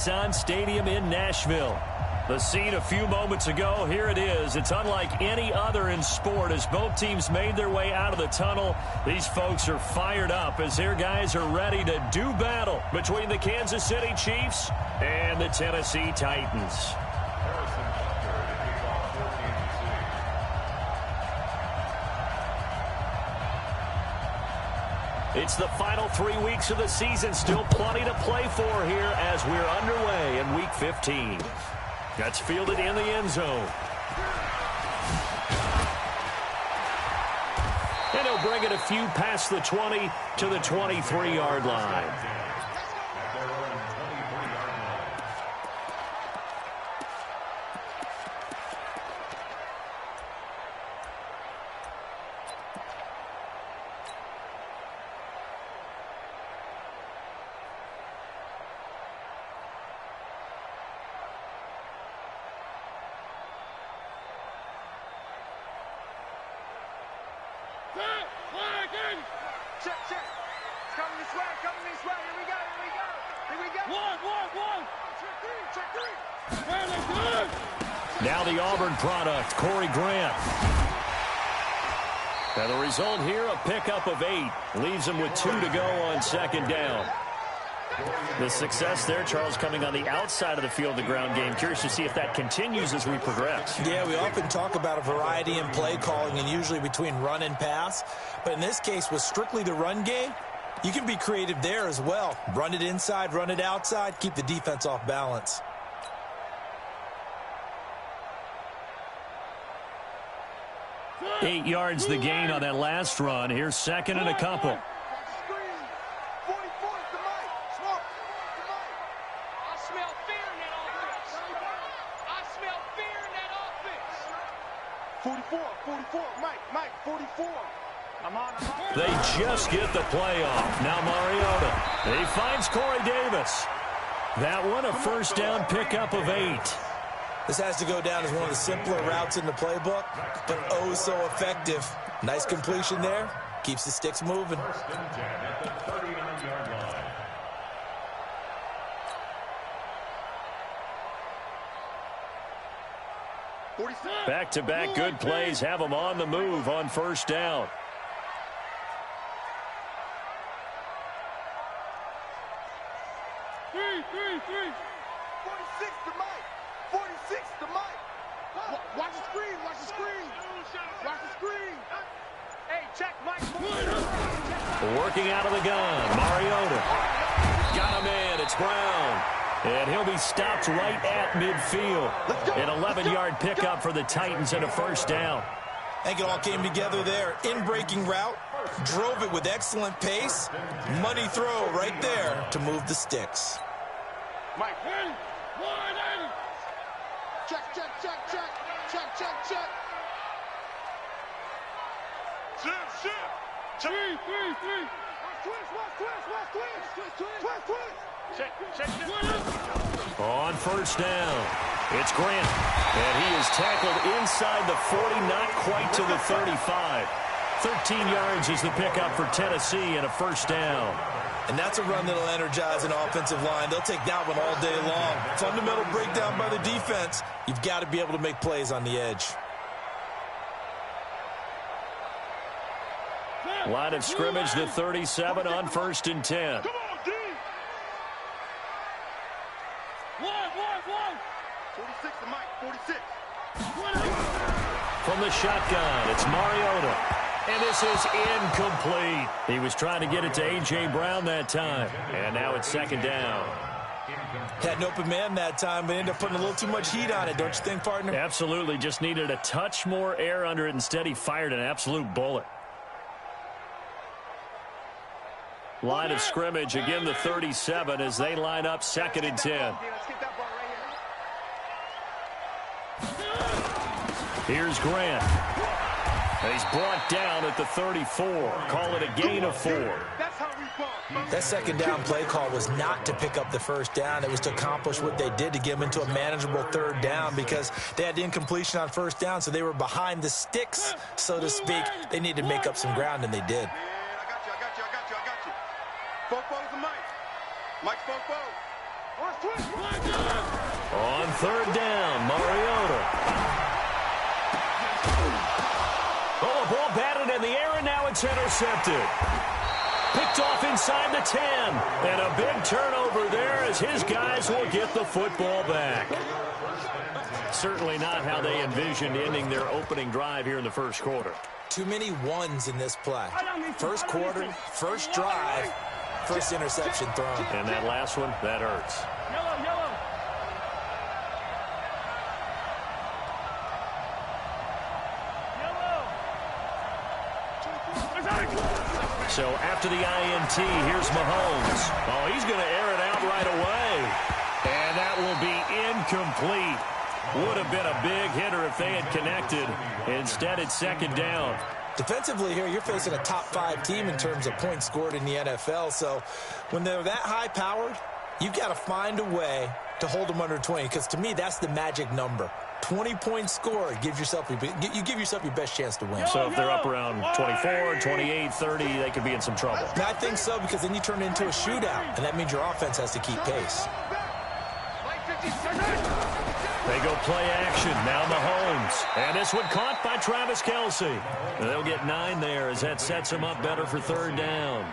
Nissan Stadium in Nashville. The scene a few moments ago, here it is. It's unlike any other in sport as both teams made their way out of the tunnel. These folks are fired up as their guys are ready to do battle between the Kansas City Chiefs and the Tennessee Titans. It's the final 3 weeks of the season. Still plenty to play for here as we're underway in Week 15. That's fielded in the end zone. And he'll bring it a few past the 20 to the 23-yard line. Check, check. It's coming this way, Here we go. One. Check three. Now the Auburn product, Corey Grant. And the result here, a pickup of 8. Leaves him with 2 to go on second down. The success there, Charles, coming on the outside of the field, the ground game. Curious to see if that continues as we progress. Yeah, we often talk about a variety in play calling and usually between run and pass. But in this case, with strictly the run game, you can be creative there as well. Run it inside, run it outside, keep the defense off balance. Eight yards the gain on that last run. Here's second and a couple. Mike, 44. I'm on. They just get the play off. Now Mariota. He finds Corey Davis. That one a first down pickup of 8. This has to go down as one of the simpler routes in the playbook, but oh so effective. Nice completion there. Keeps the sticks moving. Back-to-back good plays have them on the move on first down. Three. 46 to Mike. 46 to Mike. Watch the screen. Watch the screen. Hey, check Mike. Working out of the gun. Mariota. Got a man. It's Brown. And he'll be stopped right at midfield. An 11-yard pickup for the Titans and a first down. I think it all came together there. In-breaking route. Drove it with excellent pace. Money throw right there to move the sticks. Mike. Check. Three. Twist. On first down, it's Grant. And he is tackled inside the 40, not quite to the 35. 13 yards is the pickup for Tennessee and a first down. And that's a run that'll energize an offensive line. They'll take that one all day long. Fundamental breakdown by the defense. You've got to be able to make plays on the edge. Line of scrimmage, the 37 on 1st and 10. Come on, D. One. 46 to Mike, 46. From the shotgun, it's Mariota. And this is incomplete. He was trying to get it to A.J. Brown that time. And now it's second down. Had an open man that time, but ended up putting a little too much heat on it, don't you think, partner? Absolutely. Just needed a touch more air under it. Instead, he fired an absolute bullet. Line of scrimmage, again the 37 as they line up 2nd and 10. Here's Grant. And he's brought down at the 34. Call it a gain of 4. That second down play call was not to pick up the first down. It was to accomplish what they did, to get them into a manageable 3rd down, because they had incompletion on first down, so they were behind the sticks, so to speak. They needed to make up some ground, and they did. I got you. Fofo's and Mike. Mike's Fofo. On third down, Mariota. Oh, a ball batted in the air, and now it's intercepted. Picked off inside the 10. And a big turnover there as his guys will get the football back. Certainly not how they envisioned ending their opening drive here in the first quarter. Too many ones in this play. First quarter, first drive, first interception thrown. And that last one, that hurts. So after the INT, here's Mahomes. Oh, he's going to air it out right away. And that will be incomplete. Would have been a big hitter if they had connected. Instead, it's second down. Defensively here, you're facing a top-5 team in terms of points scored in the NFL. So when they're that high-powered, you've got to find a way to hold them under 20. Because to me, that's the magic number. 20 points scored, you give yourself your best chance to win. So if they're up around 24, 28, 30, they could be in some trouble. And I think so, because then you turn it into a shootout, and that means your offense has to keep pace. They go play action. Now Mahomes. And this one caught by Travis Kelce. They'll get 9 there as that sets them up better for third down.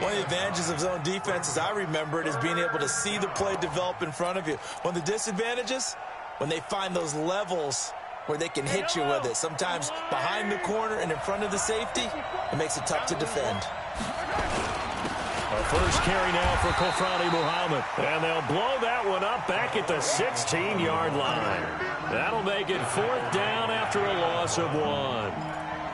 One of the advantages of zone defense, as I remember it, is being able to see the play develop in front of you. One of the disadvantages, when they find those levels where they can hit you with it. Sometimes behind the corner and in front of the safety, it makes it tough to defend. A first carry now for Kofrani Muhammad. And they'll blow that one up back at the 16-yard line. That'll make it fourth down after a loss of 1.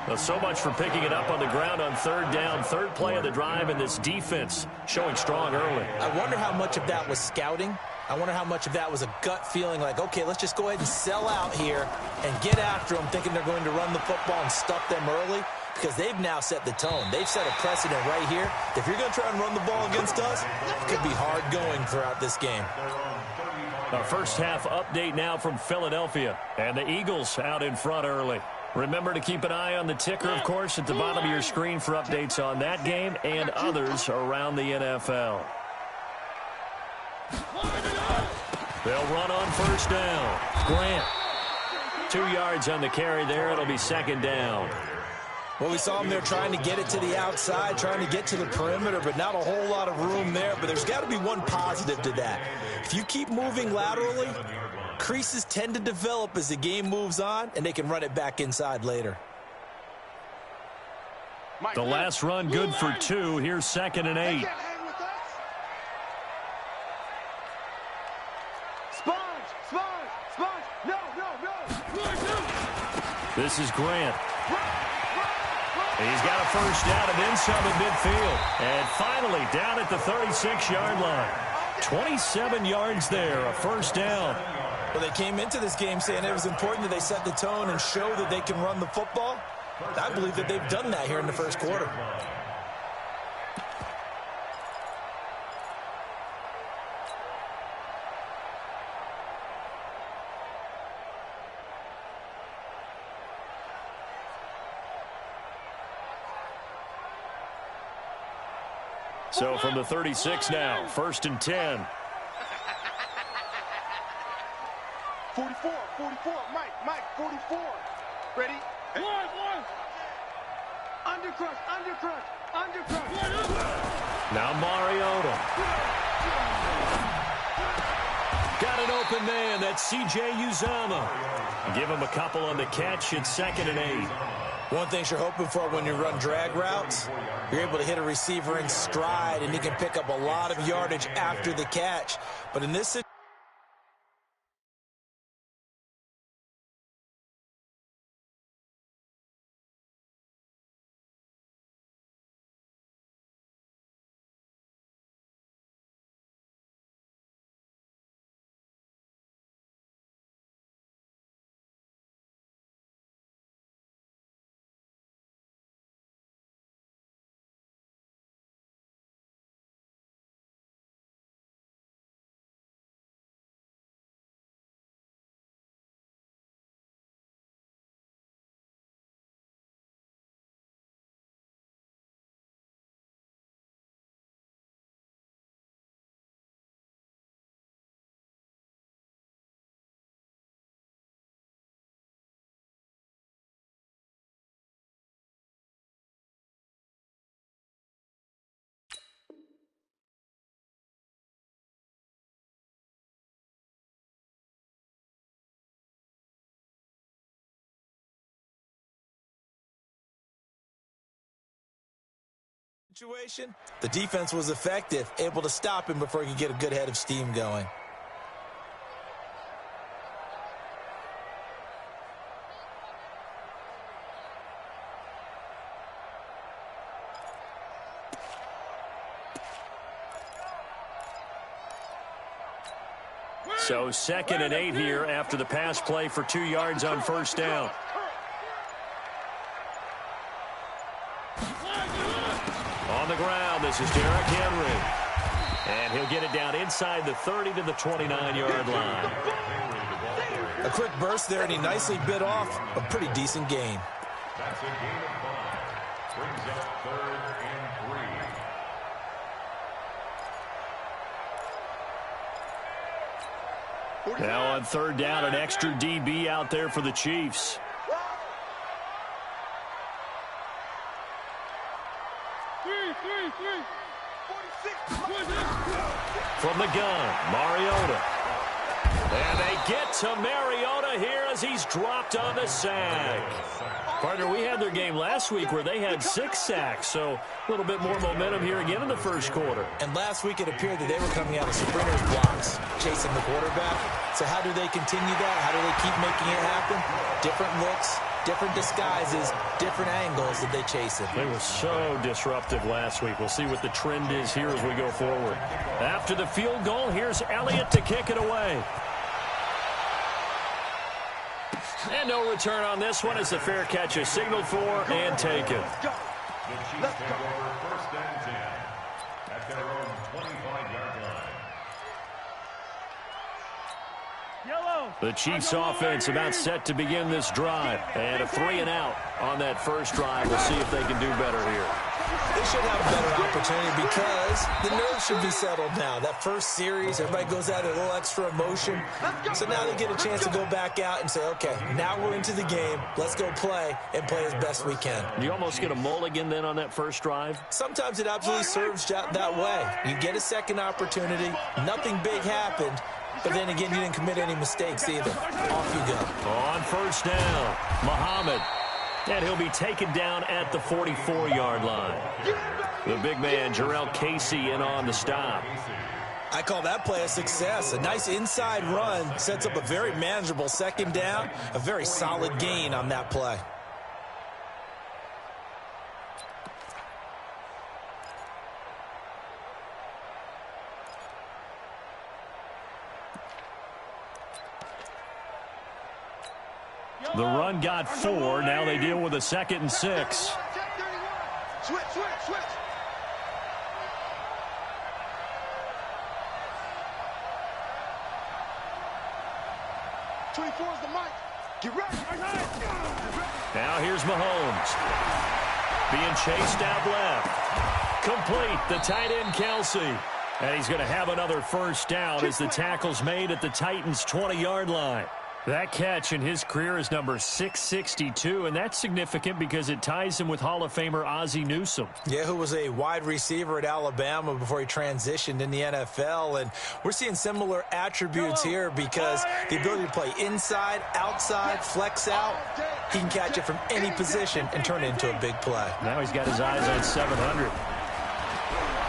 Well, so much for picking it up on the ground on third down. Third play of the drive, and this defense showing strong early. I wonder how much of that was scouting. I wonder how much of that was a gut feeling like, okay, let's just go ahead and sell out here and get after them, thinking they're going to run the football and stuff them early, because they've now set the tone. They've set a precedent right here. If you're going to try and run the ball against us, it could be hard going throughout this game. Our first half update now from Philadelphia, and the Eagles out in front early. Remember to keep an eye on the ticker, of course, at the bottom of your screen for updates on that game and others around the NFL. They'll run on first down. Grant. 2 yards on the carry there. It'll be second down. Well, we saw them there trying to get it to the outside, trying to get to the perimeter, but not a whole lot of room there. But there's got to be one positive to that. If you keep moving laterally, creases tend to develop as the game moves on, and they can run it back inside later. The last run good for 2. Here's second and 8. This is Grant. He's got a first down and then some at midfield. And finally down at the 36-yard line. 27 yards there, a first down. Well, they came into this game saying it was important that they set the tone and show that they can run the football. I believe that they've done that here in the first quarter. So from the 36 now, first and 10. 44, Mike, 44. Ready? One. Undercrush. Now Mariota. Got an open man. That's C.J. Uzama. Give him a couple on the catch. It's second and 8. One thing you're hoping for when you run drag routes, you're able to hit a receiver in stride, and he can pick up a lot of yardage after the catch. But in this situation, Situation. The defense was effective, able to stop him before he could get a good head of steam going. So 2nd and 8 here after the pass play for 2 yards on first down. On the ground, this is Derrick Henry. And he'll get it down inside the 30 to the 29-yard line. A quick burst there, and he nicely bit off a pretty decent gain. That's a gain of 5. Brings up 3rd and 3. Now on 3rd down, an extra DB out there for the Chiefs. From the gun, Mariota. And they get to Mariota here as he's dropped on the sack. Partner, we had their game last week where they had 6 sacks, so a little bit more momentum here again in the first quarter. And last week it appeared that they were coming out of sprinters blocks, chasing the quarterback. So how do they continue that? How do they keep making it happen? Different looks, different disguises, different angles that they chase it. They were so disruptive last week. We'll see what the trend is here as we go forward. After the field goal, here's Elliott to kick it away. And no return on this one as the fair catch is signaled for and taken. The Chiefs take over 1st and 10 at their own 25-yard line. The Chiefs offense about set to begin this drive. And a 3 and out on that first drive. We'll see if they can do better here. They should have a better opportunity because the nerves should be settled now. That first series, everybody goes out with a little extra emotion. So now they get a chance to go back out and say, okay, now we're into the game. Let's go play and play as best we can. You almost get a mulligan then on that first drive? Sometimes it absolutely serves that way. You get a second opportunity. Nothing big happened. But then again, you didn't commit any mistakes either. Off you go. On first down, Muhammad. And he'll be taken down at the 44-yard line. The big man, Jarrell Casey, in on the stop. I call that play a success. A nice inside run sets up a very manageable 2nd down. A very solid gain on that play. The run got 4. Now they deal with a 2nd and 6. Switch. 24 is the mic. Get ready. Now here's Mahomes. Being chased out left. Complete. The tight end, Kelsey. And he's going to have another first down as the tackle's made at the Titans' 20-yard line. That catch in his career is number 662, and that's significant because it ties him with Hall of Famer Ozzie Newsome. Yeah, who was a wide receiver at Alabama before he transitioned in the NFL. And we're seeing similar attributes here because the ability to play inside, outside, flex out, he can catch it from any position and turn it into a big play. Now he's got his eyes on 700.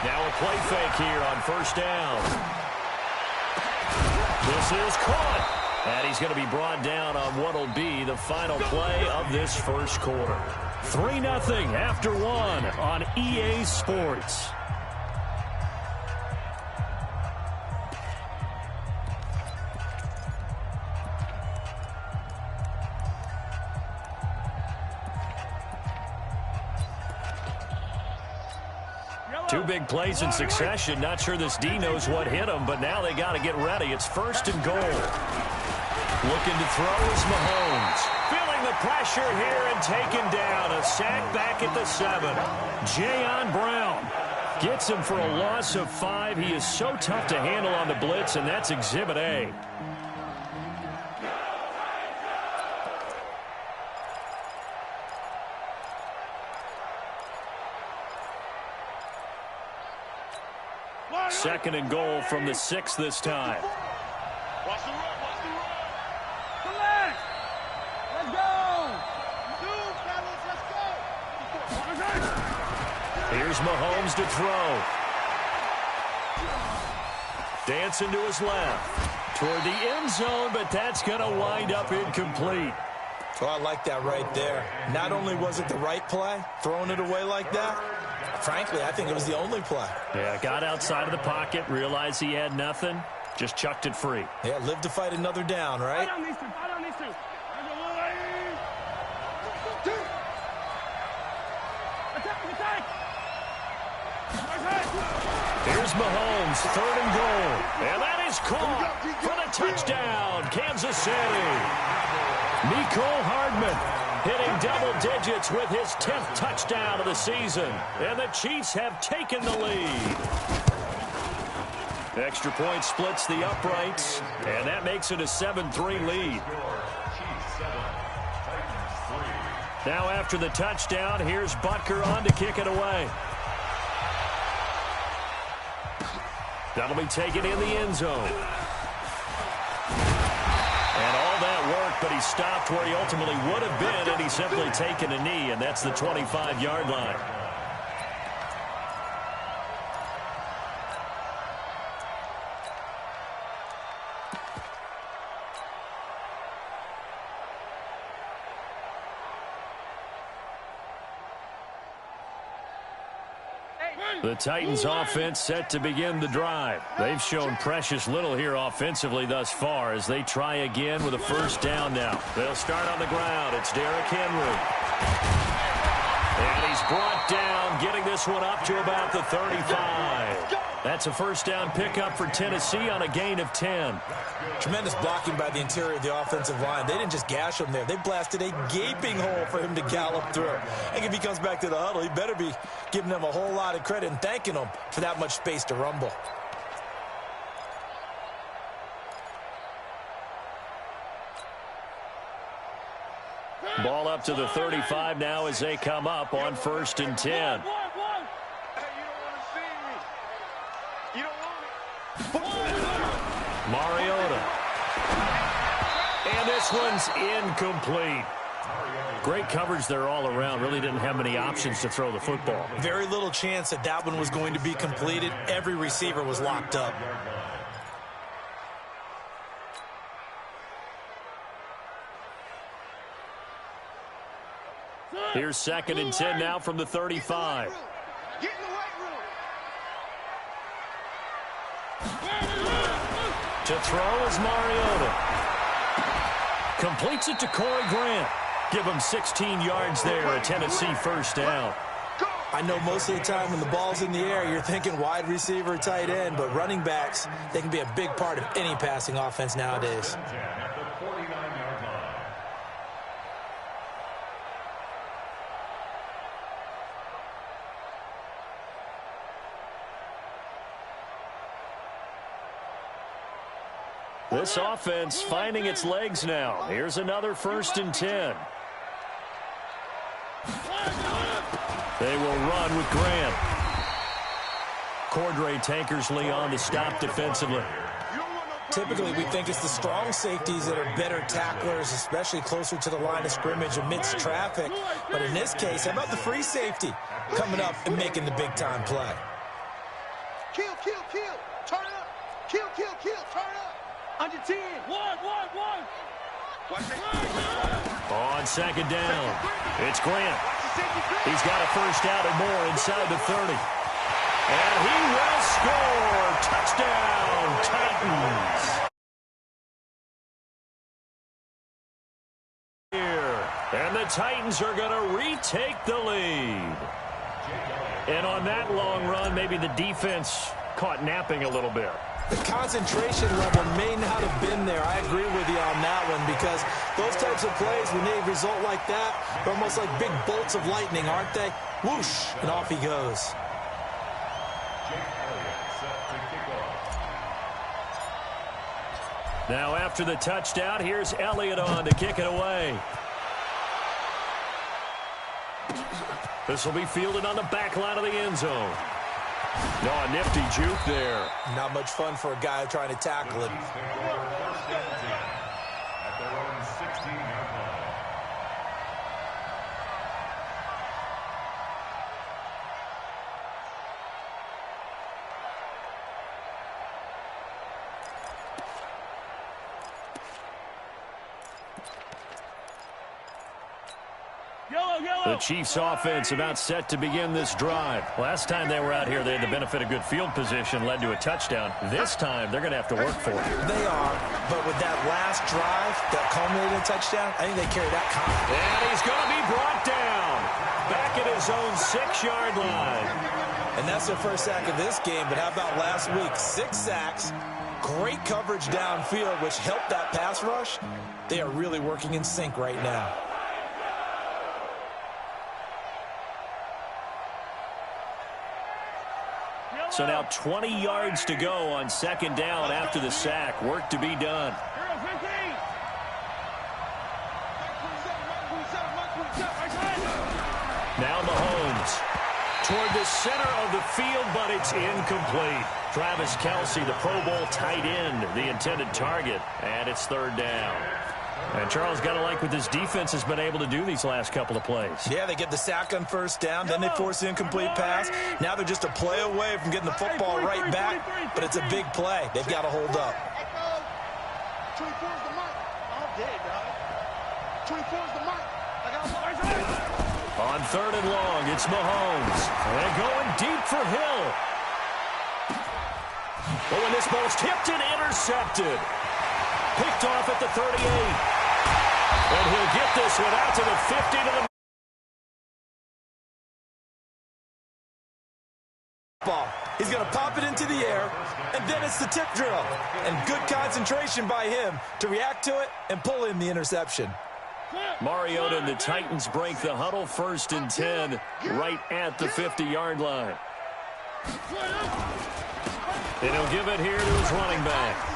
Now a play fake here on first down. This is caught. And he's going to be brought down on what will be the final play of this first quarter. 3-0 after 1 on EA Sports. Two big plays in succession. Not sure this D knows what hit him, but now they got to get ready. It's 1st and goal. Looking to throw is Mahomes. Feeling the pressure here and taken down. A sack back at the 7. Jayon Brown gets him for a loss of 5. He is so tough to handle on the blitz, and that's Exhibit A. Second and goal from the 6 this time. Watch the run. Collect. Let's go. Move, fellas. Let's go. Here's Mahomes to throw. Dancing to his left. Toward the end zone, but that's going to wind up incomplete. Oh, I like that right there. Not only was it the right play, throwing it away like that, frankly, I think it was the only play. Yeah, got outside of the pocket, realized he had nothing, just chucked it free. Yeah, live to fight another down, right? Fight on these two. Fight on these two. Attack. Here's Mahomes, 3rd and goal. And that is caught for the touchdown, Kansas City. Mecole Hardman hitting double digits with his 10th touchdown of the season. And the Chiefs have taken the lead. Extra point splits the uprights, and that makes it a 7-3 lead. Now after the touchdown, here's Butker on to kick it away. That'll be taken in the end zone. And all that work, but he stopped where he ultimately would have been, and he's simply taken a knee, and that's the 25-yard line. The Titans offense set to begin the drive. They've shown precious little here offensively thus far as they try again with a first down now. They'll start on the ground. It's Derrick Henry. And he's brought down, getting this one up to about the 35. That's a first down pickup for Tennessee on a gain of 10. Tremendous blocking by the interior of the offensive line. They didn't just gash him there. They blasted a gaping hole for him to gallop through. And if he comes back to the huddle, he better be giving them a whole lot of credit and thanking them for that much space to rumble. Ball up to the 35 now as they come up on 1st and 10. Mariota. And this one's incomplete. Great coverage there all around. Really didn't have many options to throw the football. Very little chance that that one was going to be completed. Every receiver was locked up. Here's 2nd and 10 now from the 35. Get in the weight room. To throw is Mariota. Completes it to Corey Grant. Give him 16 yards there, a Tennessee first down. I know most of the time when the ball's in the air, you're thinking wide receiver, tight end, but running backs, they can be a big part of any passing offense nowadays. This offense finding its legs now. Here's another 1st and 10. They will run with Grant. Cordray Tankersley on to stop defensively. Typically, we think it's the strong safeties that are better tacklers, especially closer to the line of scrimmage amidst traffic. But in this case, how about the free safety coming up and making the big-time play? Kill. Turn up. Kill. Turn up. Under 10. One. On 2nd down, it's Grant. He's got a first down and more inside the 30. And he will score. Touchdown, Titans. And the Titans are going to retake the lead. And on that long run, maybe the defense caught napping a little bit. The concentration level may not have been there. I agree with you on that one because those types of plays, when they result like that, they're almost like big bolts of lightning, aren't they? Whoosh, and off he goes. Now after the touchdown, here's Elliott on to kick it away. This will be fielded on the back line of the end zone. No, a nifty juke there. Not much fun for a guy trying to tackle him. The Chiefs offense about set to begin this drive. Last time they were out here, they had the benefit of good field position, led to a touchdown. This time, they're going to have to work for it. They are, but with that last drive that culminated in a touchdown, I think they carry that confidence. And he's going to be brought down back at his own 6-yard line. And that's their first sack of this game, but how about last week? 6 sacks, great coverage downfield, which helped that pass rush. They are really working in sync right now. So now 20 yards to go on second down after the sack. Work to be done. Now Mahomes toward the center of the field, but it's incomplete. Travis Kelce, the Pro Bowl tight end, the intended target, and it's third down. And Charles, got to like what this defense has been able to do these last couple of plays. Yeah, they get the sack on first down, then they force the incomplete pass. Now they're just a play away from getting the football right back, but it's a big play. They've got to hold up. 24's the mark. All day, dog. 24's the mark. On third and long, it's Mahomes. They're going deep for Hill. Oh, and this ball's tipped and intercepted. Picked off at the 38. And he'll get this one out to the 50 to the ball. He's going to pop it into the air, and then it's the tip drill. And good concentration by him to react to it and pull in the interception. Mariota and the Titans break the huddle, 1st and 10, right at the 50-yard line. And he'll give it here to his running back.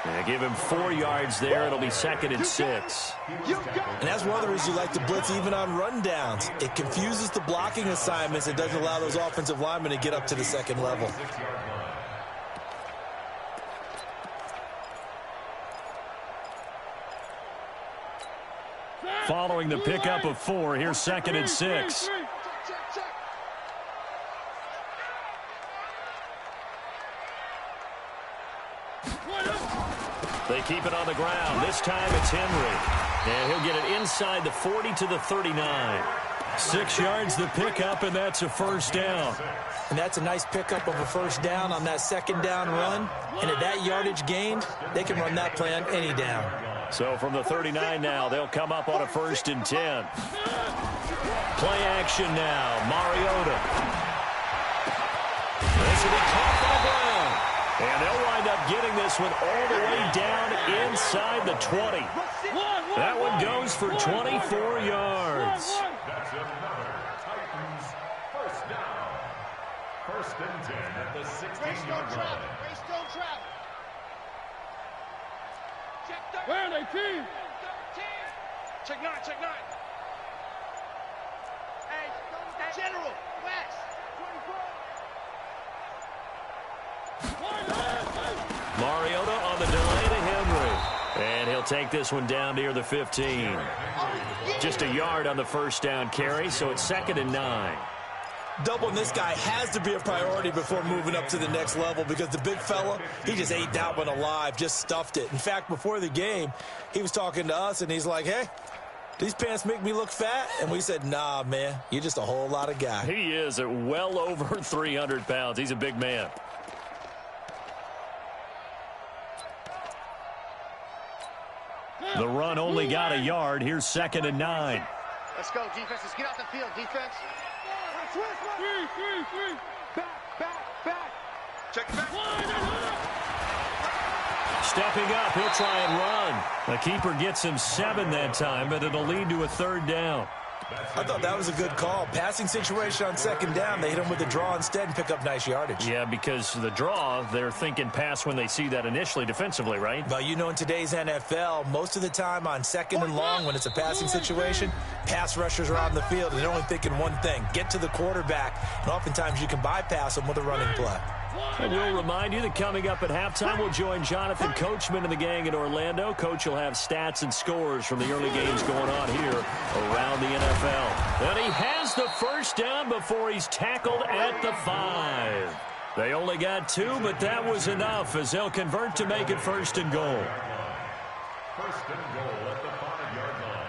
And give him 4 yards there. It'll be 2nd and 6. And that's one of the reasons you like to blitz even on rundowns. It confuses the blocking assignments. It doesn't allow those offensive linemen to get up to the second level. Following the pickup of 4, here's 2nd and 6. They keep it on the ground. This time it's Henry. And he'll get it inside the 40 to the 39. 6 yards the pickup, and that's a first down. And that's a nice pickup of a first down on that second down run. And at that yardage gained, they can run that play on any down. So from the 39 now, they'll come up on a 1st and 10. Play action now. Mariota. This will be caught by Brown. And they'll wind up getting this one all the way down inside the 20. That one goes for 24 yards. That's another Titans first down. 1st and 10 at the 16-yard line. Race don't travel. Where are they, team? Check 9, check 9. Hey, General, West. 24. Mariota on the delay to Henry. And he'll take this one down near the 15. Just a yard on the first down carry, so it's 2nd and 9. Doubling this guy has to be a priority before moving up to the next level because the big fella, he just ate that one alive, just stuffed it. In fact, before the game, he was talking to us, and he's like, hey, these pants make me look fat? And we said, nah, man, you're just a whole lot of guy. He is at well over 300 pounds. He's a big man. The run only got a yard. Here's 2nd and 9. Let's go, defense. Let's get out the field, defense. Back. Check it back. Stepping up, he'll try and run. The keeper gets him 7 that time, but it'll lead to a 3rd down. I thought that was a good call. Passing situation on second down. They hit him with the draw instead and pick up nice yardage. Yeah, because the draw, they're thinking pass when they see that initially defensively, right? But you know, in today's NFL, most of the time on second and long, when it's a passing situation, pass rushers are on the field, and they're only thinking one thing, get to the quarterback. And oftentimes you can bypass them with a running play. And we'll remind you that coming up at halftime, we'll join Jonathan Coachman and the gang in Orlando. Coach will have stats and scores from the early games going on here around the NFL. And he has the first down before he's tackled at the 5. They only got 2, but that was enough as they'll convert to make it 1st and goal. 1st and goal at the 5-yard line.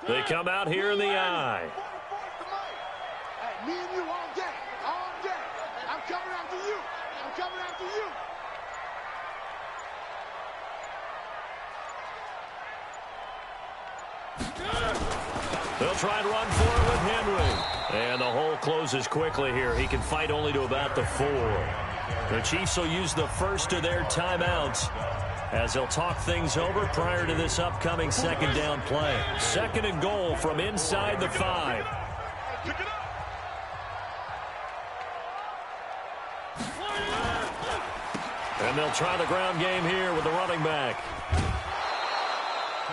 They come out here in the I. Hey, me and you all day. All day. I'm coming after you. I'm coming after you. They'll try and run for it with Henry. And the hole closes quickly here. He can fight only to about the 4. The Chiefs will use the first of their timeouts as they'll talk things over prior to this upcoming second down play. 2nd and goal from inside the 5. And they'll try the ground game here with the running back.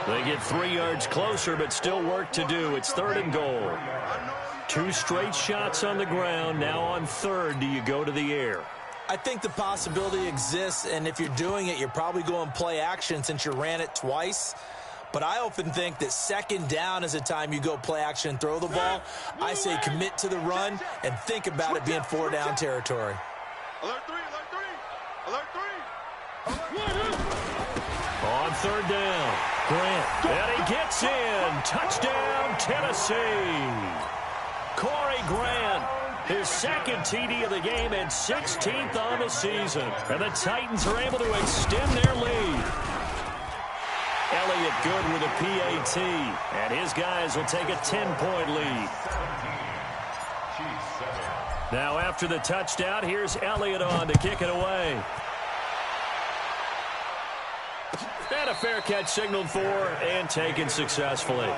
They get 3 yards closer, but still work to do. It's 3rd and goal. 2 straight shots on the ground. Now on 3rd, do you go to the air? I think the possibility exists, and if you're doing it, you're probably going play action since you ran it twice. But I often think that 2nd down is the time you go play action and throw the ball. I say commit to the run and think about it being 4 down territory. Alert 3, alert 3, alert 3. On 3rd down, Grant, and he gets in. Touchdown, Tennessee. Corey Grant, his 2nd TD of the game and 16th on the season. And the Titans are able to extend their lead. Elliott good with a PAT, and his guys will take a 10-point lead. Now after the touchdown, here's Elliott on to kick it away. And a fair catch signaled for and taken successfully.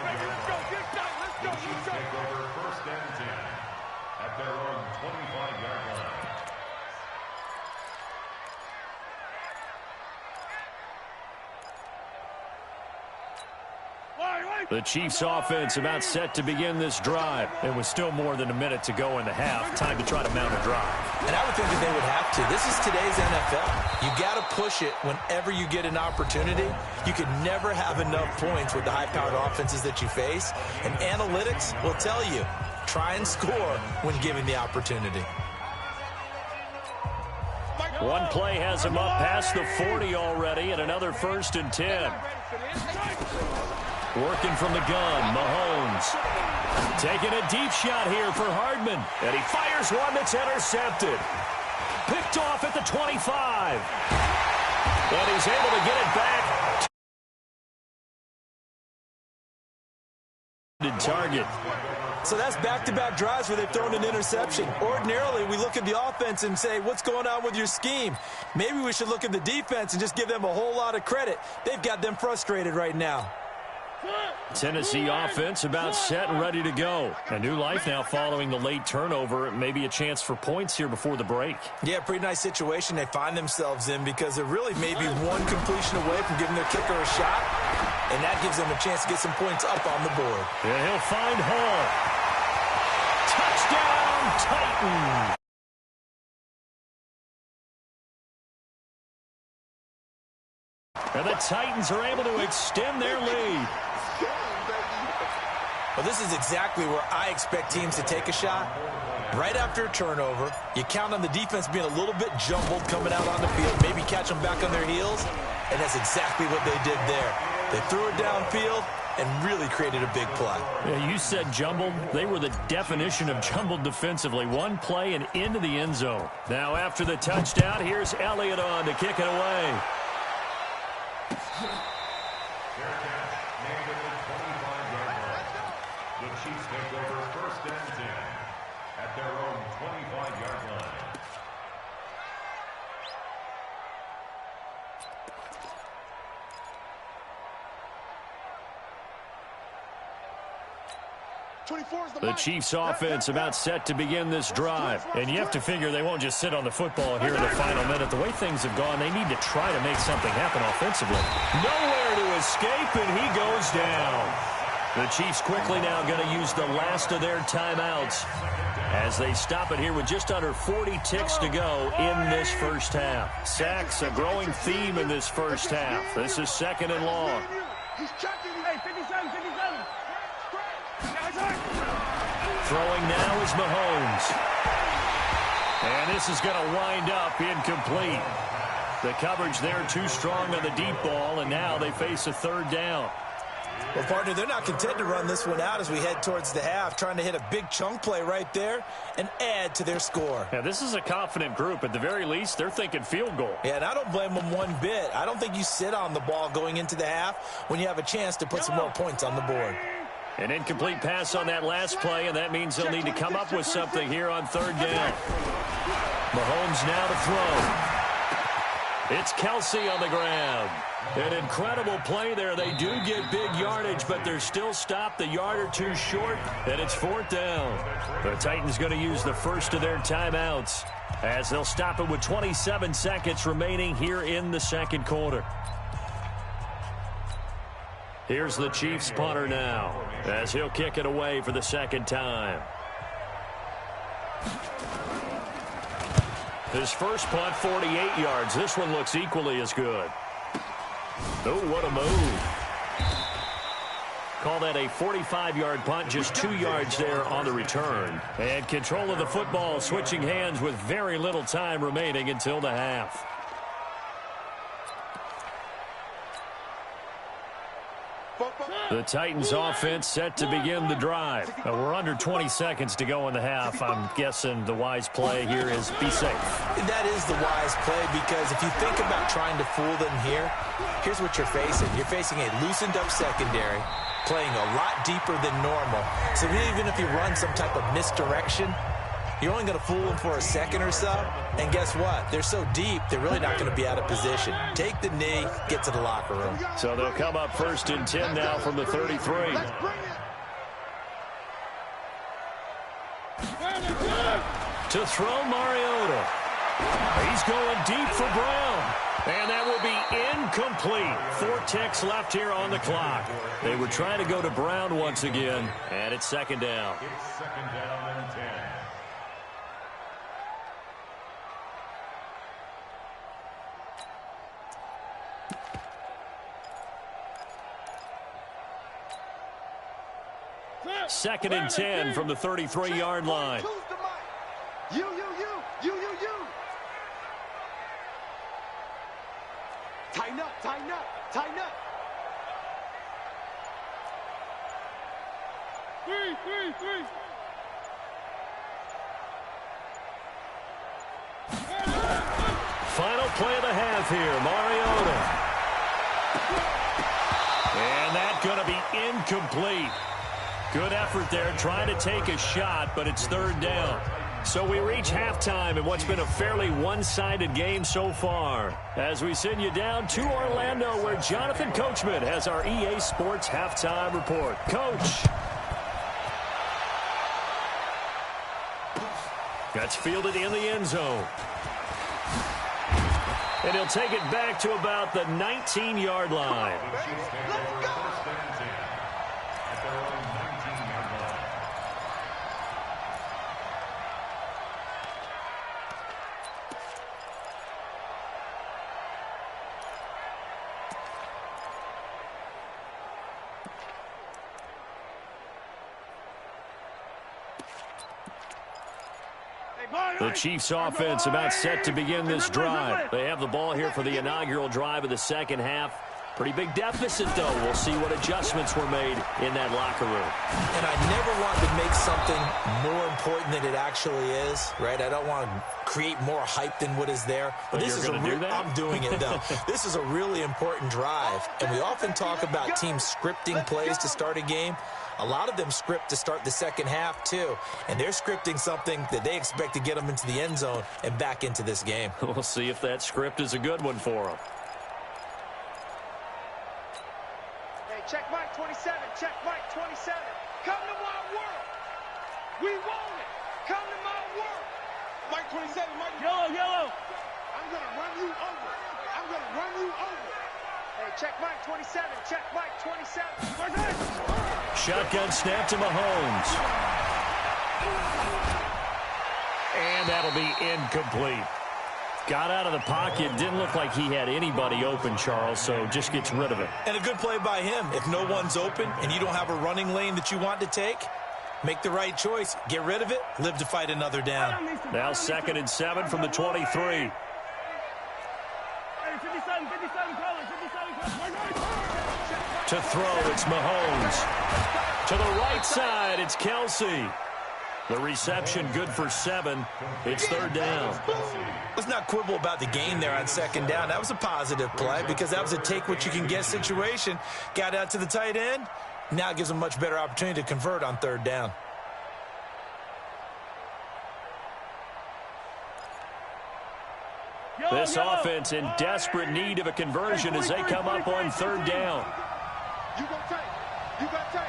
The Chiefs offense about set to begin this drive. It was still more than a minute to go in the half. Time to try to mount a drive. And I would think that they would have to. This is today's NFL. You got to push it whenever you get an opportunity. You can never have enough points with the high-powered offenses that you face. And analytics will tell you, try and score when given the opportunity. One play has him up past the 40 already, and another 1st and 10. Working from the gun, Mahomes. Taking a deep shot here for Hardman. And he fires one that's intercepted. Picked off at the 25. And he's able to get it back. Target. So that's back-to-back drives where they've thrown an interception. Ordinarily, we look at the offense and say, what's going on with your scheme? Maybe we should look at the defense and just give them a whole lot of credit. They've got them frustrated right now. Tennessee offense about set and ready to go. A new life now following the late turnover. Maybe a chance for points here before the break. Yeah, pretty nice situation they find themselves in because they're really maybe one completion away from giving their kicker a shot, and that gives them a chance to get some points up on the board. And he'll find Hall. Touchdown, Titans. And the Titans are able to extend their lead. Well, this is exactly where I expect teams to take a shot. Right after a turnover, you count on the defense being a little bit jumbled coming out on the field, maybe catch them back on their heels, and that's exactly what they did there. They threw it downfield and really created a big play. Yeah, you said jumbled. They were the definition of jumbled defensively. One play and into the end zone. Now after the touchdown, here's Elliott on to kick it away. The Chiefs take over 1st and 10 at their own 25-yard line. The Chiefs offense about set to begin this drive. And you have to figure they won't just sit on the football here in the final minute. The way things have gone, they need to try to make something happen offensively. Nowhere to escape, and he goes down. The Chiefs quickly now going to use the last of their timeouts as they stop it here with just under 40 ticks to go in this first half. Sacks, a growing theme in this first half. This is 2nd and long. Throwing now is Mahomes. And this is going to wind up incomplete. The coverage there too strong on the deep ball, and now they face a 3rd down. Well, partner, they're not content to run this one out as we head towards the half, trying to hit a big chunk play right there and add to their score. Yeah, this is a confident group. At the very least, they're thinking field goal. Yeah, and I don't blame them one bit. I don't think you sit on the ball going into the half when you have a chance to put some more points on the board. An incomplete pass on that last play, and that means they'll need to come up with something here on third down. Mahomes now to throw. It's Kelsey on the ground. An incredible play there. They do get big yardage, but they're still stopped a yard or two short, and it's fourth down. The Titans going to use the first of their timeouts as they'll stop it with 27 seconds remaining here in the second quarter. Here's the Chiefs punter now as he'll kick it away for the second time. His first punt, 48 yards. This one looks equally as good. Oh, what a move. Call that a 45-yard punt, just 2 yards there on the return. And control of the football, switching hands with very little time remaining until the half. The Titans offense set to begin the drive. We're under 20 seconds to go in the half. I'm guessing the wise play here is be safe. That is the wise play, because if you think about trying to fool them here, here's what you're facing. You're facing a loosened up secondary, playing a lot deeper than normal. So even if you run some type of misdirection, you're only going to fool them for a second or so. And guess what? They're so deep, they're really not going to be out of position. Take the knee, get to the locker room. So they'll come up first and 10 now from the 33. To throw Mariota. He's going deep for Brown. And that will be incomplete. 4 ticks left here on the clock. They were trying to go to Brown once again, and it's second down. It's second down and 10. Second and 10 from the 33-yard line. You. Tighten up. Three. Final play of the half here, Mariota. And that's going to be incomplete. Good effort there, trying to take a shot, but it's third down. So we reach halftime in what's been a fairly one-sided game so far. As we send you down to Orlando, where Jonathan Coachman has our EA Sports halftime report. Coach. That's fielded in the end zone. And he'll take it back to about the 19-yard line. The Chiefs offense about set to begin this drive. They have the ball here for the inaugural drive of the second half. Pretty big deficit, though. We'll see what adjustments were made in that locker room. And I never want to make something more important than it actually is, right? I don't want to create more hype than what is there. But this is I'm doing it, though. This is a really important drive. And we often talk about teams scripting plays to start a game. A lot of them script to start the second half, too. And they're scripting something that they expect to get them into the end zone and back into this game. We'll see if that script is a good one for them. Hey, check Mike 27. Check Mike 27. Come to my world. We want it. Come to my world. Mike 27. Mike. Yellow. I'm going to run you over. Hey, check Mike 27. Check Mike 27. Shotgun snap to Mahomes. And that'll be incomplete. Got out of the pocket. Didn't look like he had anybody open, Charles, so just gets rid of it. And a good play by him. If no one's open and you don't have a running lane that you want to take, make the right choice. Get rid of it. Live to fight another down. Now 2nd and 7 from the 23. To throw, it's Mahomes. To the right side, it's Kelsey. The reception good for 7. It's 3rd down. Let's not quibble about the gain there on 2nd down. That was a positive play because that was a take-what-you-can-get situation. Got out to the tight end. Now it gives them a much better opportunity to convert on 3rd down. This offense in desperate need of a conversion as they come up on 3rd down. You got tape. You got tape.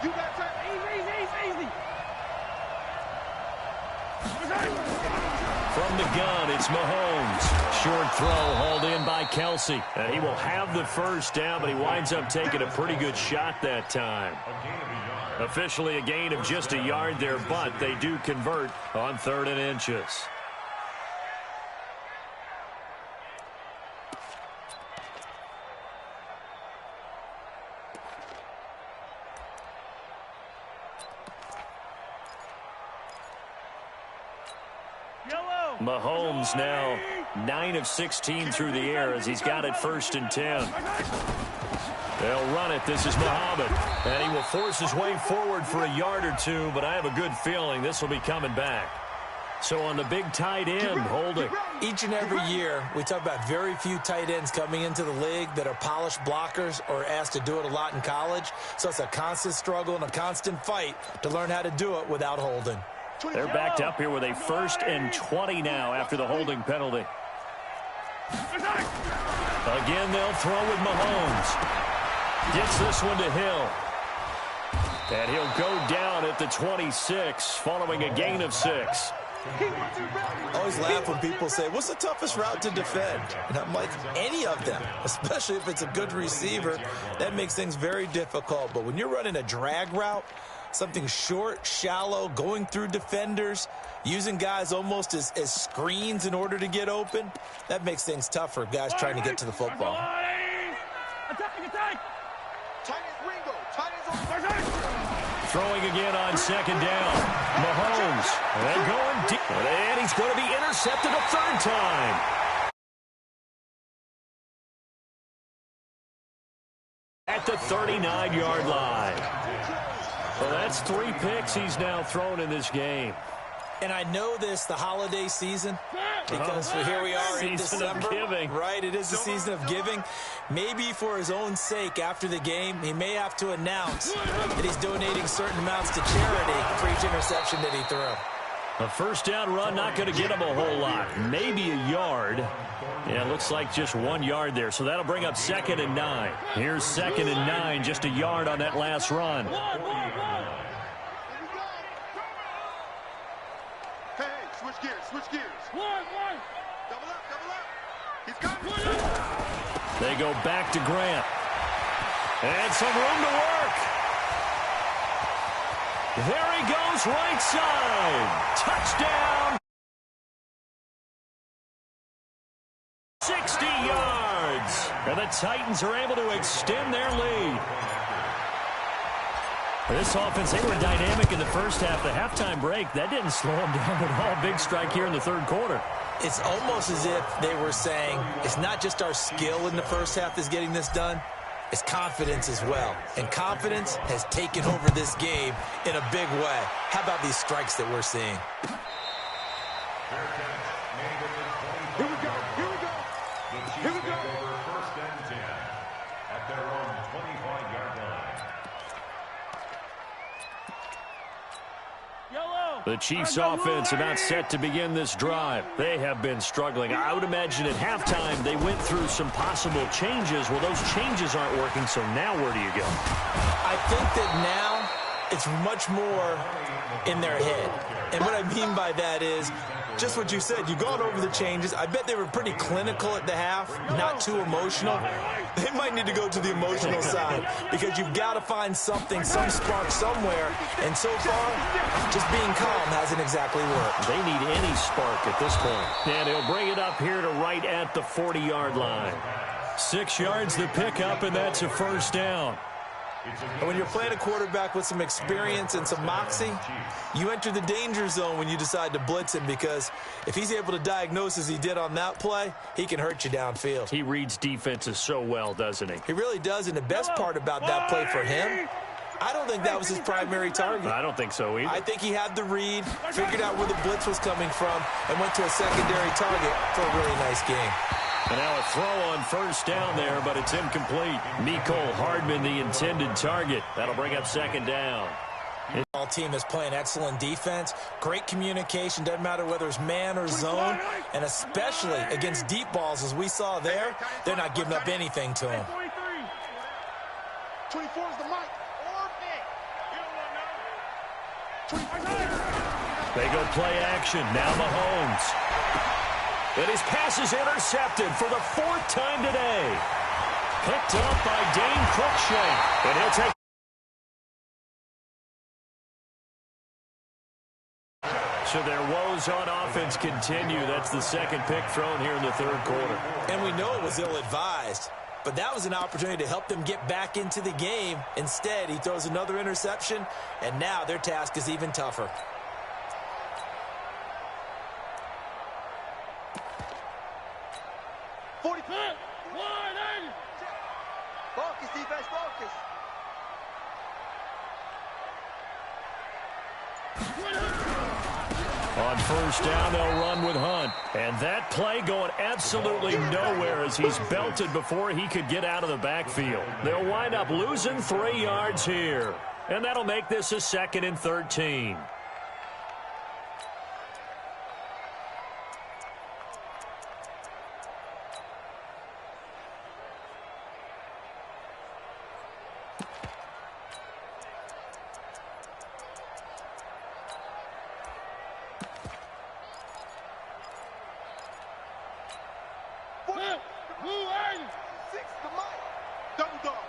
You got tape. Easy. From the gun, it's Mahomes. Short throw hauled in by Kelsey. He will have the 1st down, but he winds up taking a pretty good shot that time. Officially a gain of just a yard there, but they do convert on 3rd and inches. Mahomes now 9 of 16 through the air as he's got it 1st and 10. They'll run it. This is Muhammad. And he will force his way forward for a yard or 2, but I have a good feeling this will be coming back. So on the big tight end, holding. Each and every year, we talk about very few tight ends coming into the league that are polished blockers or asked to do it a lot in college. So it's a constant struggle and a constant fight to learn how to do it without holding. They're backed up here with a 1st and 20 now after the holding penalty. Again, they'll throw with Mahomes. Gets this one to Hill. And he'll go down at the 26 following a gain of 6. I always laugh when people say, what's the toughest route to defend? And I'm like, any of them, especially if it's a good receiver. That makes things very difficult. But when you're running a drag route, something short, shallow, going through defenders, using guys almost as screens in order to get open, that makes things tough for guys trying to get to the football. Throwing again on 2nd down. Mahomes. And going deep. And he's going to be intercepted a 3rd time. At the 39-yard line. Well, that's 3 picks he's now thrown in this game. And I know this, the holiday season, because here we are in December. Right, it is the season of giving. Maybe for his own sake, after the game, he may have to announce that he's donating certain amounts to charity for each interception that he threw. A 1st down run, not going to get him a whole lot. Maybe a yard. Yeah, it looks like just 1 yard there. So that'll bring up 2nd and 9. Here's 2nd and 9, just a yard on that last run. Hey, switch gears. Double up. He's coming. They go back to Grant. And some room to work. There he goes, right side. Touchdown. 60 yards. And the Titans are able to extend their lead. This offense, they were dynamic in the 1st half. The halftime break, that didn't slow them down at all. Big strike here in the 3rd quarter. It's almost as if they were saying, it's not just our skill in the 1st half that's getting this done. It's confidence as well. And confidence has taken over this game in a big way. How about these strikes that we're seeing? Here we go. 1st and 10 at their own 25-yard line. The Chiefs offense about set to begin this drive. They have been struggling. I would imagine at halftime they went through some possible changes. Well, those changes aren't working, so now where do you go? I think that now it's much more in their head. And what I mean by that is just what you said. You've gone over the changes. I bet they were pretty clinical at the half, not too emotional. They might need to go to the emotional side because you've got to find something, some spark somewhere. And so far, just being calm hasn't exactly worked. They need any spark at this point. And he'll bring it up here to right at the 40-yard line. 6 yards the pickup, and that's a 1st down. And when you're playing a quarterback with some experience and some moxie, you enter the danger zone when you decide to blitz him, because if he's able to diagnose as he did on that play, he can hurt you downfield. He reads defenses so well, doesn't he? He really does, and the best part about that play for him, I don't think that was his primary target. I don't think so either. I think he had the read, figured out where the blitz was coming from, and went to a secondary target for a really nice game. And now a throw on first down there, but it's incomplete. Mecole Hardman, the intended target. That'll bring up second down. All team is playing excellent defense, great communication, doesn't matter whether it's man or zone, and especially against deep balls, as we saw there, they're not giving up anything to him. 24 is the mic. They go play action. Now Mahomes. And his pass is intercepted for the 4th time today. Picked up by Dane Cruikshank. And he'll take. So their woes on offense continue. That's the second pick thrown here in the 3rd quarter. And we know it was ill-advised, but that was an opportunity to help them get back into the game. Instead, he throws another interception, and now their task is even tougher. Focus, defense, focus. On first down, they'll run with Hunt. And that play going absolutely nowhere as he's belted before he could get out of the backfield. They'll wind up losing 3 yards here. And that'll make this a 2nd and 13.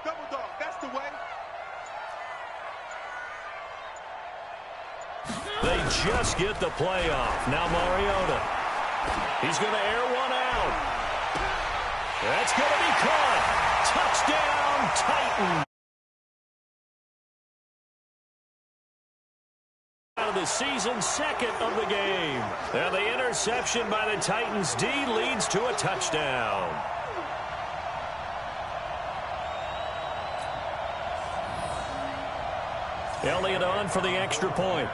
Double dog, that's the way. They just get the play off. Now Mariota. He's going to air one out. That's going to be caught. Touchdown, Titans. Out of the season, 2nd of the game. And the interception by the Titans D leads to a touchdown. Elliott on for the extra point.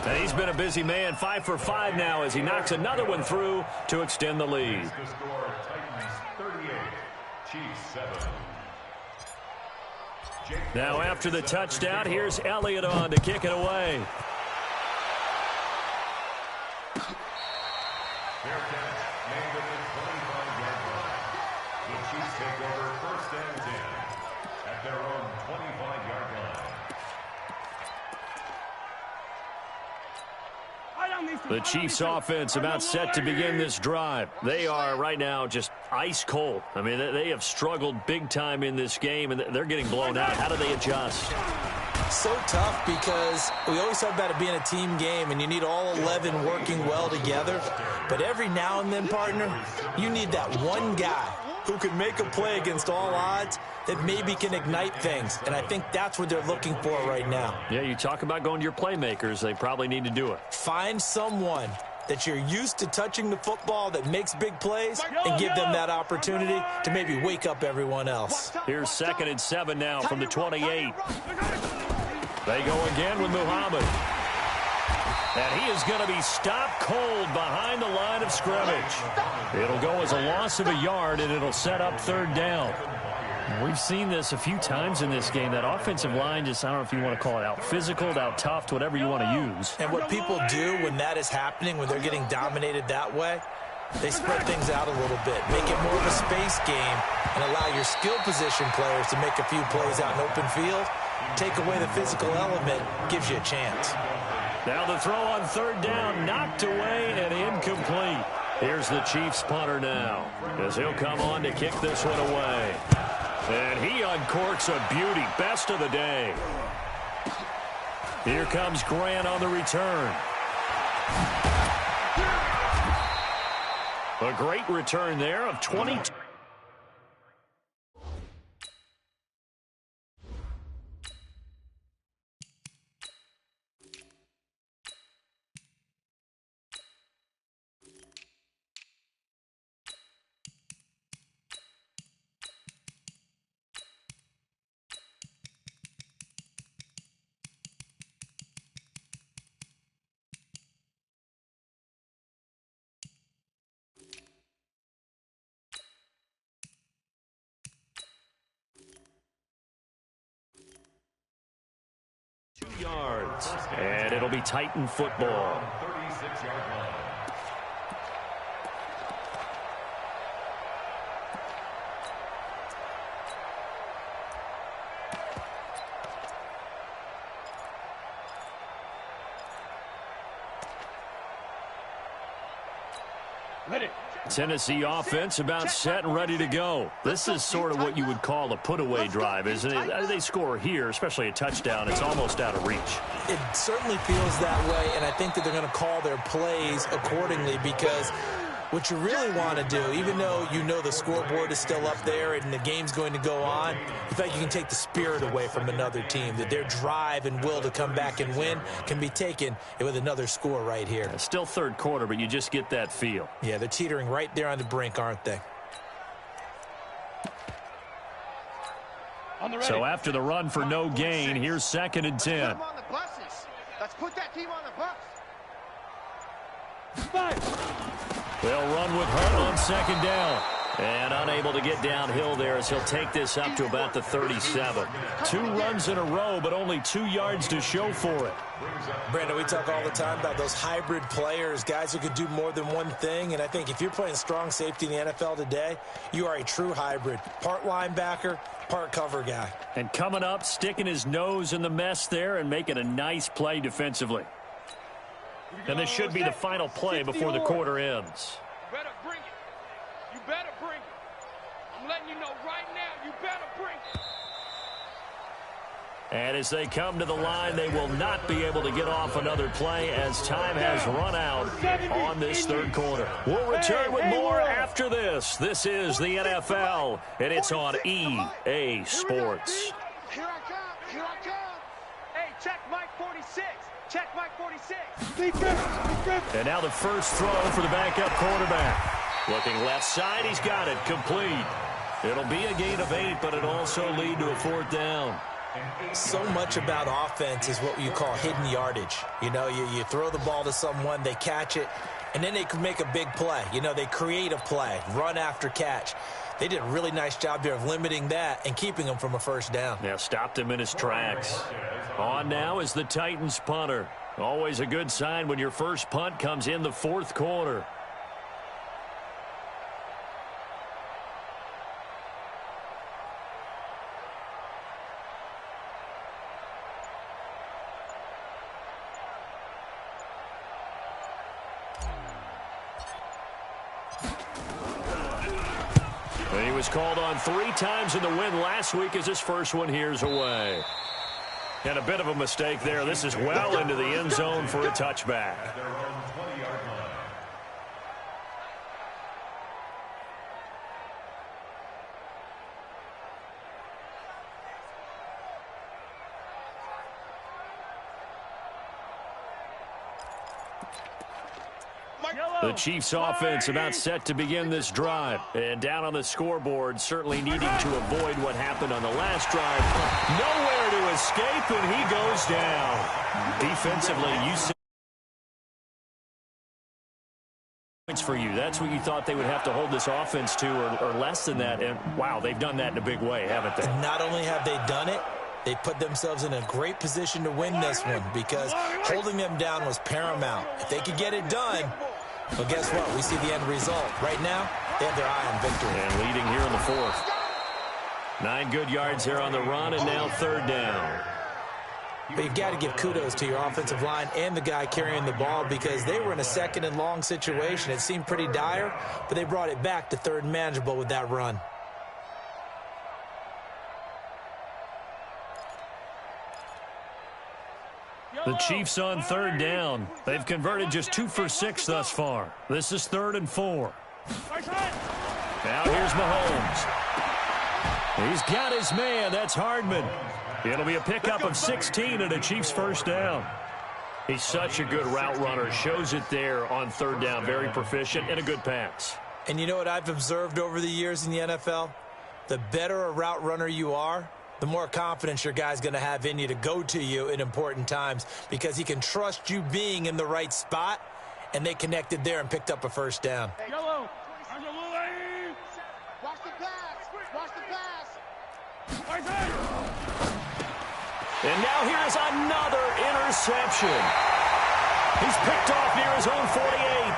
And he's been a busy man, 5 for 5 now as he knocks another one through to extend the lead. The score, Titans 38, Chiefs 7. Now after the touchdown, here's Elliott on to kick it away. Fair catch made at the 25-yard line. The Chiefs take over 1st and 10 at their own 25-yard line. The Chiefs offense about set to begin this drive. They are right now just ice cold. I mean, they have struggled big time in this game, and they're getting blown out. How do they adjust? So tough because we always talk about it being a team game, and you need all 11 working well together. But every now and then, partner, you need that one guy who can make a play against all odds that maybe can ignite things. And I think that's what they're looking for right now. Yeah, you talk about going to your playmakers. They probably need to do it. Find someone that you're used to touching the football that makes big plays and give them that opportunity to maybe wake up everyone else. Here's 2nd and 7 now from the 28. They go again with Muhammad. And he is going to be stopped cold behind the line of scrimmage. It'll go as a loss of a yard, and it'll set up 3rd down. We've seen this a few times in this game. That offensive line just, I don't know if you want to call it out physical, out tough, whatever you want to use. And what people do when that is happening, when they're getting dominated that way, they spread things out a little bit, make it more of a space game, and allow your skill position players to make a few plays out in open field. Take away the physical element, gives you a chance. Now the throw on 3rd down, knocked away and incomplete. Here's the Chiefs punter now, as he'll come on to kick this one away. And he uncorks a beauty, best of the day. Here comes Grant on the return. A great return there of 22. Yards, and it'll be Titan football. 36-yard line. Tennessee offense about set and ready to go. This is sort of what you would call a put-away drive, isn't it? They score here, especially a touchdown. It's almost out of reach. It certainly feels that way, and I think that they're going to call their plays accordingly because what you really want to do, even though you know the scoreboard is still up there and the game's going to go on, in fact, you can take the spirit away from another team, that their drive and will to come back and win can be taken with another score right here. Still third quarter, but you just get that feel. Yeah, they're teetering right there on the brink, aren't they? So after the run for no gain, here's 2nd and 10. Let's put that team on the bus. They'll run with Hunt on 2nd down. And unable to get downhill there as he'll take this up to about the 37. 2 runs in a row, but only 2 yards to show for it. Brandon, we talk all the time about those hybrid players, guys who could do more than one thing. And I think if you're playing strong safety in the NFL today, you are a true hybrid. Part linebacker, part cover guy. And coming up, sticking his nose in the mess there and making a nice play defensively. And this should be the final play before the quarter ends. You better bring it. You better bring it. I'm letting you know right now, you better bring it. And as they come to the line, they will not be able to get off another play as time has run out on this third quarter. We'll return with more after this. This is the NFL, and it's on EA Sports. Here I come. Here I come. Hey, check Mike 46. Check Mike 46. And now the first throw for the backup quarterback. Looking left side, he's got it, complete. It'll be a gain of 8, but it'll also lead to a 4th down. So much about offense is what you call hidden yardage. You know, you throw the ball to someone, they catch it, and then they can make a big play. You know, they create a play, run after catch. They did a really nice job there of limiting that and keeping him from a 1st down. Yeah, stopped him in his tracks. On now is the Titans punter. Always a good sign when your first punt comes in the 4th quarter. He was called on 3 times in the win last week as his first one here's away. And a bit of a mistake there. This is well into the end zone for a touchback. At their own 20-yard line. The Chiefs offense about set to begin this drive. And down on the scoreboard, certainly needing to avoid what happened on the last drive. Nowhere to escape, and he goes down. Defensively, you see points for you. That's what you thought they would have to hold this offense to, or less than that. And, wow, they've done that in a big way, haven't they? Not only have they done it, they put themselves in a great position to win this one because holding them down was paramount. If they could get it done, well, guess what? We see the end result. Right now, they have their eye on victory. And leading here in the 4th. 9 good yards there on the run, and now 3rd down. But you've got to give kudos to your offensive line and the guy carrying the ball because they were in a 2nd and long situation. It seemed pretty dire, but they brought it back to 3rd and manageable with that run. The Chiefs on 3rd down. They've converted just 2 for 6 thus far. This is 3rd and 4. Now here's Mahomes. He's got his man. That's Hardman. It'll be a pickup of 16 and a Chiefs first down. He's such a good route runner. Shows it there on third down. Very proficient and a good pass. And you know what I've observed over the years in the NFL? The better a route runner you are, the more confidence your guy's going to have in you to go to you in important times because he can trust you being in the right spot, and they connected there and picked up a first down. Yellow. Watch the pass. Watch the pass. And now here is another interception. He's picked off near his own 48.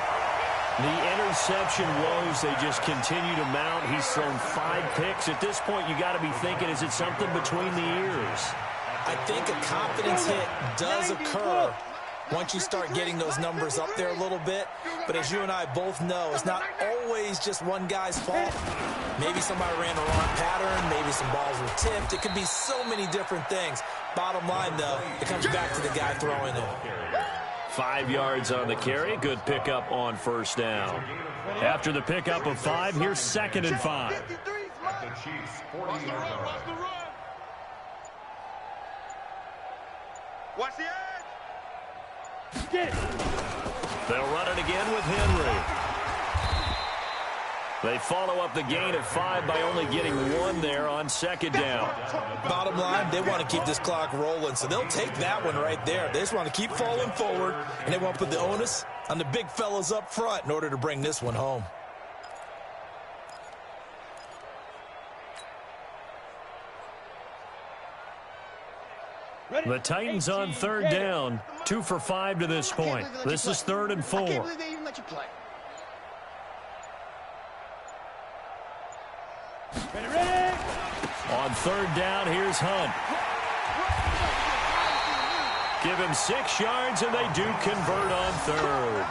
The interception woes, they just continue to mount. He's thrown 5 picks. At this point, you got to be thinking, is it something between the ears? I think a confidence hit does occur once you start getting those numbers up there a little bit. But as you and I both know, it's not always just one guy's fault. Maybe somebody ran the wrong pattern. Maybe some balls were tipped. It could be so many different things. Bottom line, though, it comes back to the guy throwing it. 5 yards on the carry. Good pickup on first down. After the pickup of 5, here's 2nd and 5. At the Chiefs' 40-yard line. Watch the edge. They'll run it again with Henry. They follow up the gain of 5 by only getting 1 there on 2nd down. Bottom line, they want to keep this clock rolling, so they'll take that one right there. They just want to keep falling forward, and they want to put the onus on the big fellas up front in order to bring this one home. The Titans on 3rd down, 2 for 5 to this point. This is 3rd and 4. I can't believe they even let you play. Ready. On 3rd down, here's Hunt. Give him 6 yards, and they do convert on 3rd.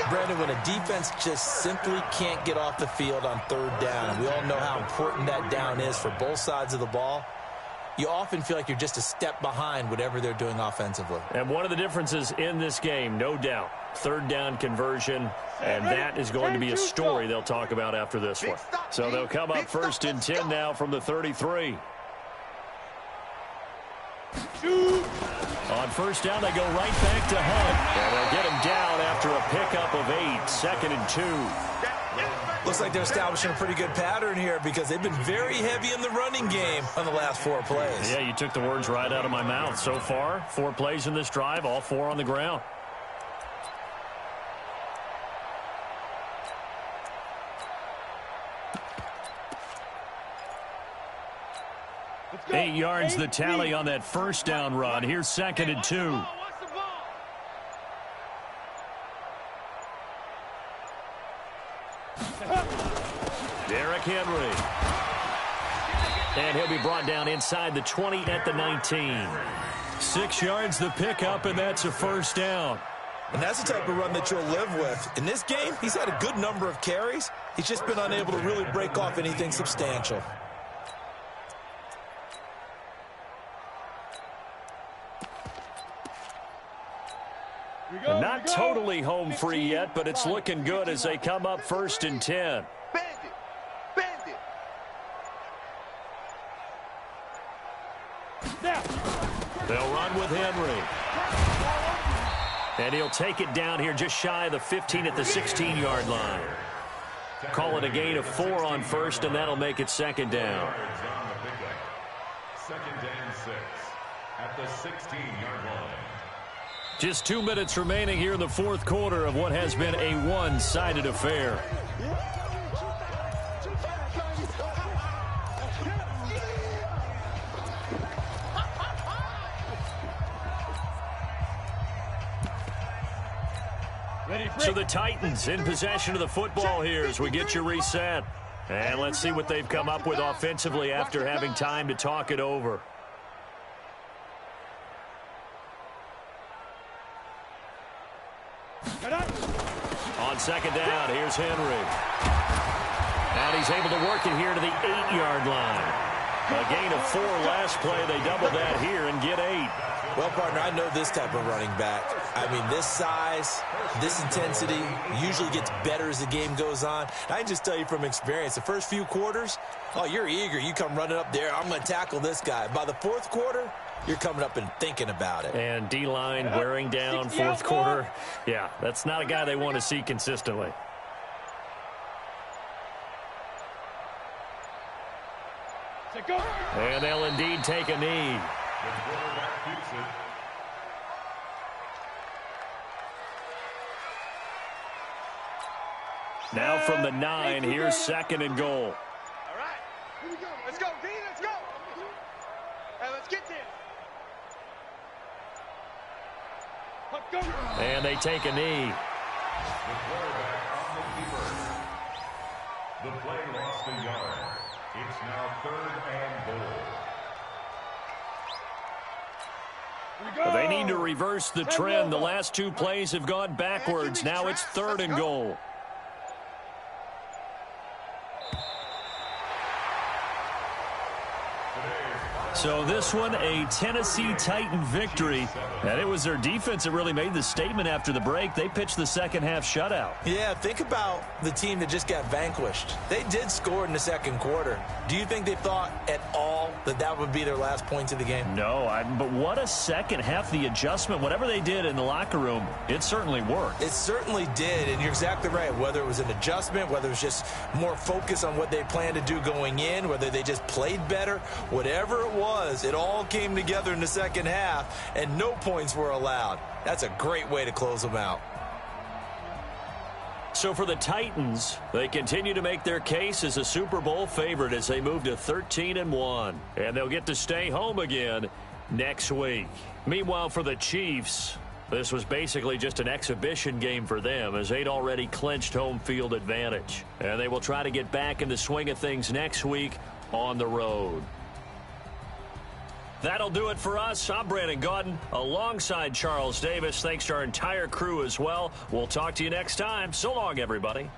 Brandon, when a defense just simply can't get off the field on 3rd down, and we all know how important that down is for both sides of the ball, you often feel like you're just a step behind whatever they're doing offensively. And one of the differences in this game, no doubt, 3rd down conversion, and that is going to be a story they'll talk about after this one. So they'll come up 1st and 10 now from the 33. On 1st down, they go right back to Hunt. And they'll get him down after a pickup of 8, 2nd and 2. Looks like they're establishing a pretty good pattern here because they've been very heavy in the running game on the last 4 plays. Yeah, you took the words right out of my mouth. So far, 4 plays in this drive, all 4 on the ground. Eight yards the tally on that 1st down run. Here's 2nd and 2. Derrick Henry. And he'll be brought down inside the 20 at the 19. 6 yards the pickup, and that's a 1st down. And that's the type of run that you'll live with. In this game, he's had a good number of carries. He's just been unable to really break off anything substantial. Not totally home free yet, but it's looking good as they come up 1st and 10. They'll run with Henry. And he'll take it down here just shy of the 15 at the 16-yard line. Call it a gain of 4 on 1st, and that'll make it 2nd down. 2nd and 6 at the 16-yard line. Just 2 minutes remaining here in the 4th quarter of what has been a one-sided affair. So the Titans in possession of the football here as we get you reset. And let's see what they've come up with offensively after having time to talk it over. On 2nd down, here's Henry. And he's able to work it here to the 8-yard line. A gain of 4 last play. They double that here and get 8. Well, partner, I know this type of running back. I mean, this size, this intensity usually gets better as the game goes on. I can just tell you from experience, the first few quarters, oh, you're eager. You come running up there, I'm going to tackle this guy. By the fourth quarter, you're coming up and thinking about it. And D-line wearing down fourth quarter. Yeah, that's not a guy they want to see consistently. And they'll indeed take a knee. The quarterback keeps it. Now from the 9, here's 2nd and goal. All right. Here we go. Let's go, D. Let's go. Hey, let's get there. Let's go. And they take a knee. The quarterback on the keeper. The play lost a yard. It's now 3rd and goal. They need to reverse the trend. The last 2 plays have gone backwards. Now it's 3rd and goal. So this one, a Tennessee Titan victory. And it was their defense that really made the statement after the break. They pitched the second-half shutout. Yeah, think about the team that just got vanquished. They did score in the second quarter. Do you think they thought at all that that would be their last points of the game? No, but what a second half. The adjustment, whatever they did in the locker room, it certainly worked. It certainly did, and you're exactly right. Whether it was an adjustment, whether it was just more focus on what they planned to do going in, whether they just played better, whatever it was, it all came together in the second half, and no points were allowed. That's a great way to close them out. So for the Titans, they continue to make their case as a Super Bowl favorite as they move to 13-1. And they'll get to stay home again next week. Meanwhile, for the Chiefs, this was basically just an exhibition game for them as they'd already clinched home field advantage. And they will try to get back in the swing of things next week on the road. That'll do it for us. I'm Brandon Gaudin alongside Charles Davis. Thanks to our entire crew as well. We'll talk to you next time. So long, everybody.